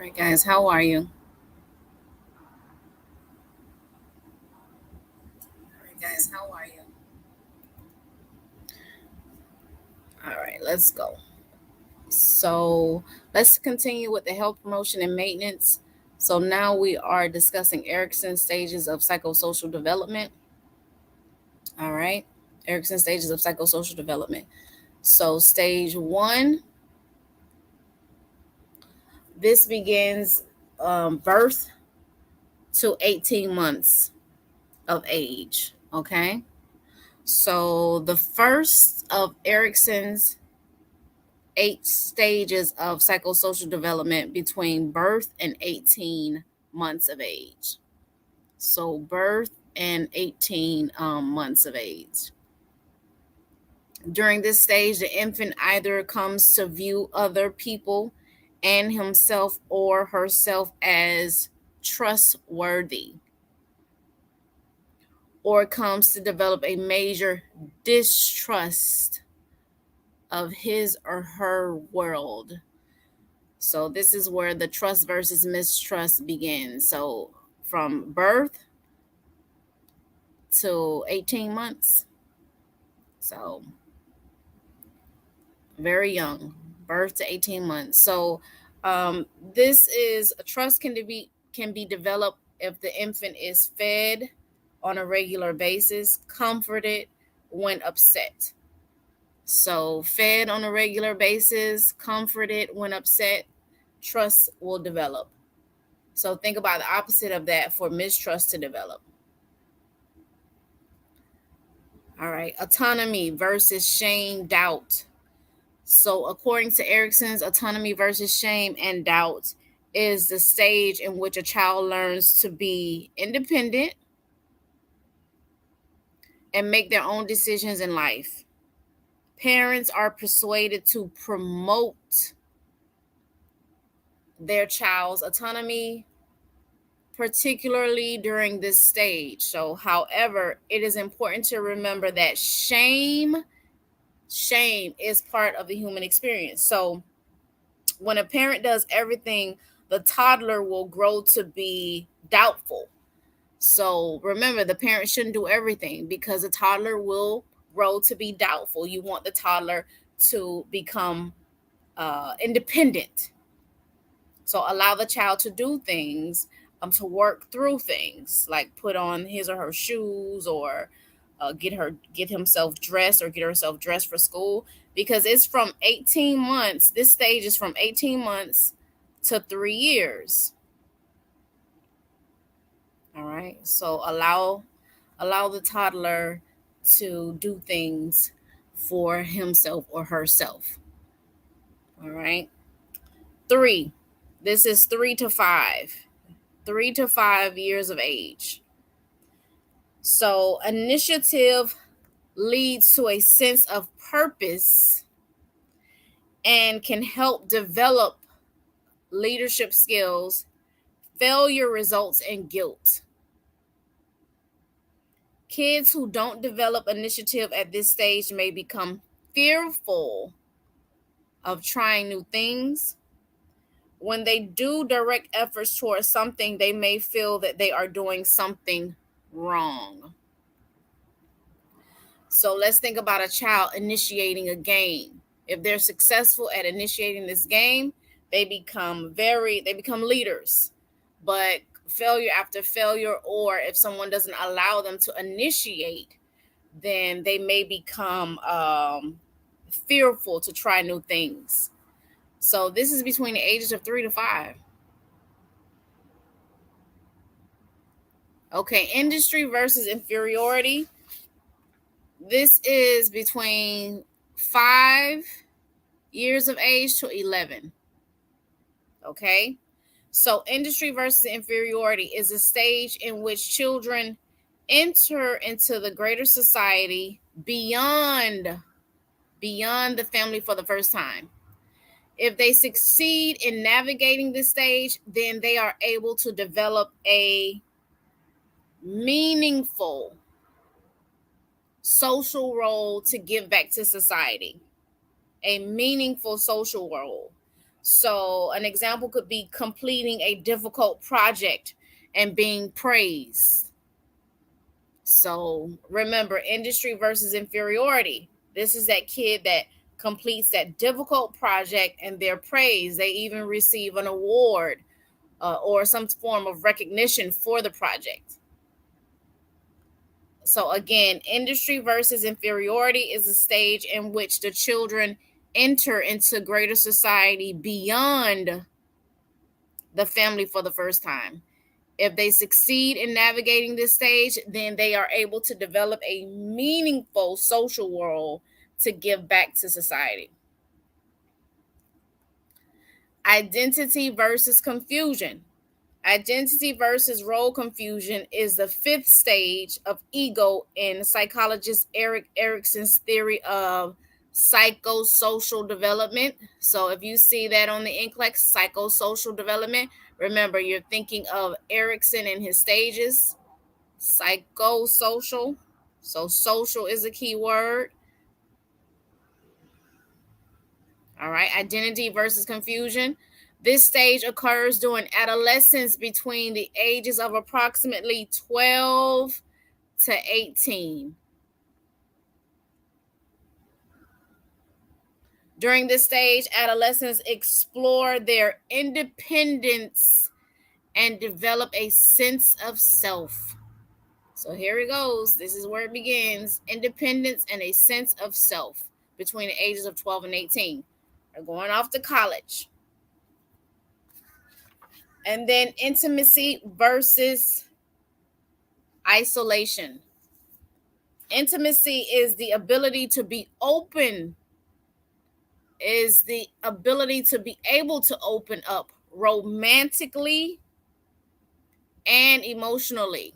right, guys, how are you? All right, guys, how are you? All right, let's go. So let's continue with the health promotion and maintenance. So now we are discussing Erickson's stages of psychosocial development. All right, Erickson's stages of psychosocial development. So stage one, this begins birth to 18 months of age. Okay, so the first of Erickson's 8 stages of psychosocial development between birth and 18 months of age. So, birth and 18 months of age. During this stage, the infant either comes to view other people and himself or herself as trustworthy, or comes to develop a major distrust of his or her world. So this is where the trust versus mistrust begins. So from birth to 18 months. So very young, birth to 18 months. So this is a trust can be developed if the infant is fed on a regular basis, comforted when upset. So fed on a regular basis, comforted when upset, trust will develop. So think about the opposite of that for mistrust to develop. All right, autonomy versus shame, doubt. So according to Erickson's, autonomy versus shame and doubt is the stage in which a child learns to be independent and make their own decisions in life. Parents are persuaded to promote their child's autonomy, particularly during this stage. So, however, it is important to remember that shame is part of the human experience. So, when a parent does everything, the toddler will grow to be doubtful. So, remember, the parent shouldn't do everything because the toddler will grow to be doubtful. You want the toddler to become independent. So allow the child to do things, to work through things, like put on his or her shoes, or get himself dressed or get herself dressed for school, because it's from 18 months. This stage is from 18 months to 3 years. All right. So allow the toddler to do things for himself or herself. All right. 3. This is 3 to 5. 3 to 5 years of age. So, initiative leads to a sense of purpose and can help develop leadership skills. Failure results in guilt. Kids who don't develop initiative at this stage may become fearful of trying new things. When they do direct efforts towards something, they may feel that they are doing something wrong. So let's think about a child initiating a game. If they're successful at initiating this game, they become leaders. But failure after failure, or if someone doesn't allow them to initiate, then they may become fearful to try new things. So this is between the ages of 3 to 5. Okay, industry versus inferiority. This is between 5 years of age to 11. Okay, so industry versus inferiority is a stage in which children enter into the greater society beyond the family for the first time. If they succeed in navigating this stage, then they are able to develop a meaningful social role to give back to society. A meaningful social role. So an example could be completing a difficult project and being praised. So remember, industry versus inferiority. This is that kid that completes that difficult project and they're praised. They even receive an award or some form of recognition for the project. So again, industry versus inferiority is a stage in which the children enter into greater society beyond the family for the first time. If they succeed in navigating this stage, then they are able to develop a meaningful social world to give back to society. Identity versus confusion. Identity versus role confusion is the fifth stage of ego in psychologist Erickson's theory of psychosocial development. So if you see that on the NCLEX, psychosocial development, remember you're thinking of Erickson and his stages. Psychosocial. So social is a key word. All right, identity versus confusion. This stage occurs during adolescence between the ages of approximately 12 to 18. During this stage, adolescents explore their independence and develop a sense of self. So here it goes. This is where it begins. Independence and a sense of self between the ages of 12 and 18. They're going off to college. And then intimacy versus isolation. Intimacy is the ability to be open, is the ability to be able to open up romantically and emotionally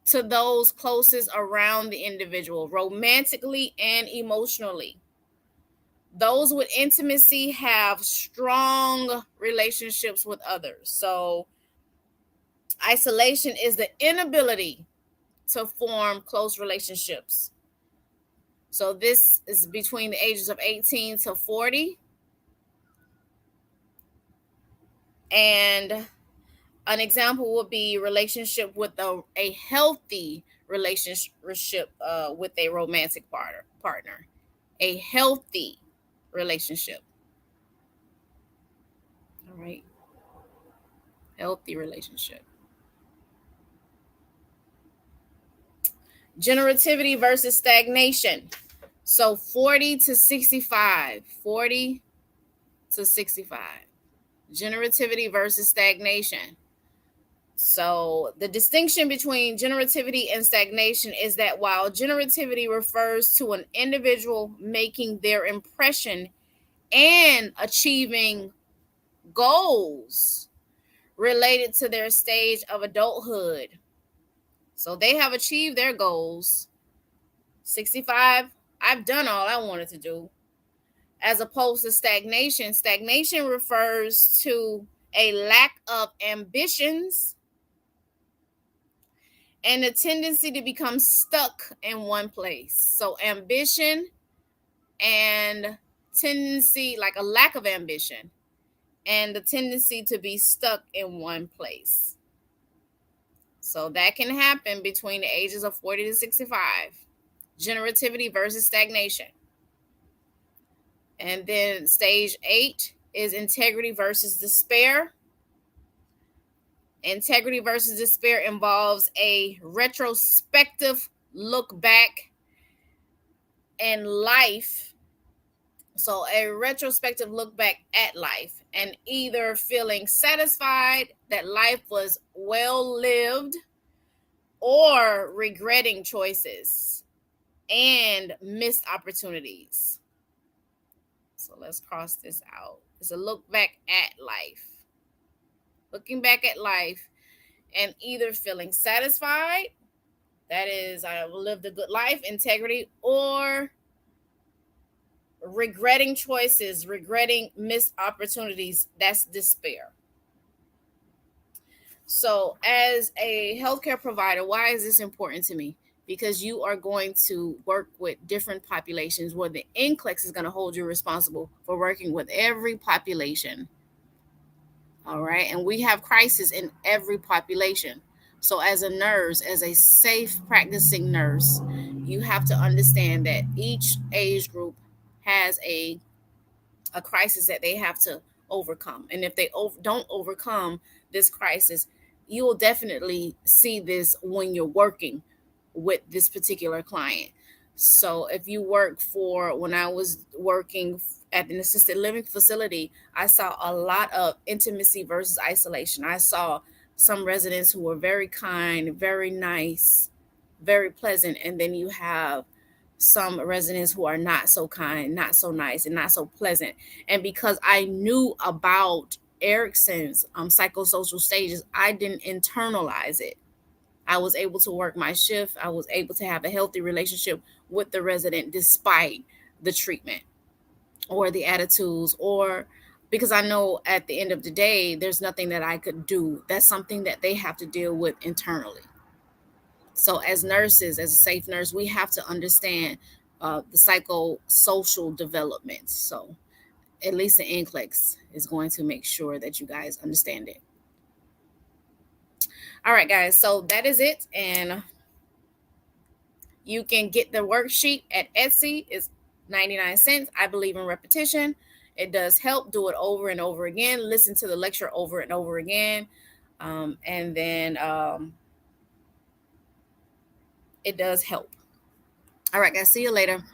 to those closest around the individual, romantically and emotionally. Those with intimacy have strong relationships with others. So isolation is the inability to form close relationships. So this is between the ages of 18 to 40. And an example would be relationship with a healthy relationship with a romantic partner. A healthy relationship. All right. Healthy relationship. Generativity versus stagnation. So 40 to 65. 40 to 65. Generativity versus stagnation. So the distinction between generativity and stagnation is that while generativity refers to an individual making their impression and achieving goals related to their stage of adulthood. So they have achieved their goals. 65, I've done all I wanted to do. As opposed to stagnation. Stagnation refers to a lack of ambitions and a tendency to become stuck in one place. So ambition and tendency, like a lack of ambition, and the tendency to be stuck in one place. So that can happen between the ages of 40 to 65. Generativity versus stagnation. And then stage 8 is integrity versus despair. Integrity versus despair involves a retrospective look back in life. So a retrospective look back at life and either feeling satisfied that life was well lived or regretting choices and missed opportunities. So let's cross this out. It's a look back at life. Looking back at life and either feeling satisfied, that is, I lived a good life, integrity, or regretting choices, regretting missed opportunities, that's despair. So as a healthcare provider, why is this important to me? because you are going to work with different populations where the NCLEX is going to hold you responsible for working with every population. All right. And we have crisis in every population. So, as a nurse, as a safe practicing nurse, you have to understand that each age group has a crisis that they have to overcome. And if they don't overcome this crisis, you will definitely see this when you're working with this particular client. So if you work for, when I was working at an assisted living facility, I saw a lot of intimacy versus isolation. I saw some residents who were very kind, very nice, very pleasant, and then you have some residents who are not so kind, not so nice, and not so pleasant. And because I knew about Ericksons psychosocial stages, I didn't internalize it. I was able to work my shift. I was able to have a healthy relationship with the resident despite the treatment or the attitudes, or because I know at the end of the day, there's nothing that I could do. That's something that they have to deal with internally. So, as nurses, as a safe nurse, we have to understand the psychosocial developments. So, at least the NCLEX is going to make sure that you guys understand it. All right, guys. So that is it, and you can get the worksheet at Etsy. It's 99 cents. I believe in repetition. It does help. Do it over and over again. Listen to the lecture over and over again, and then it does help. All right, guys. See you later.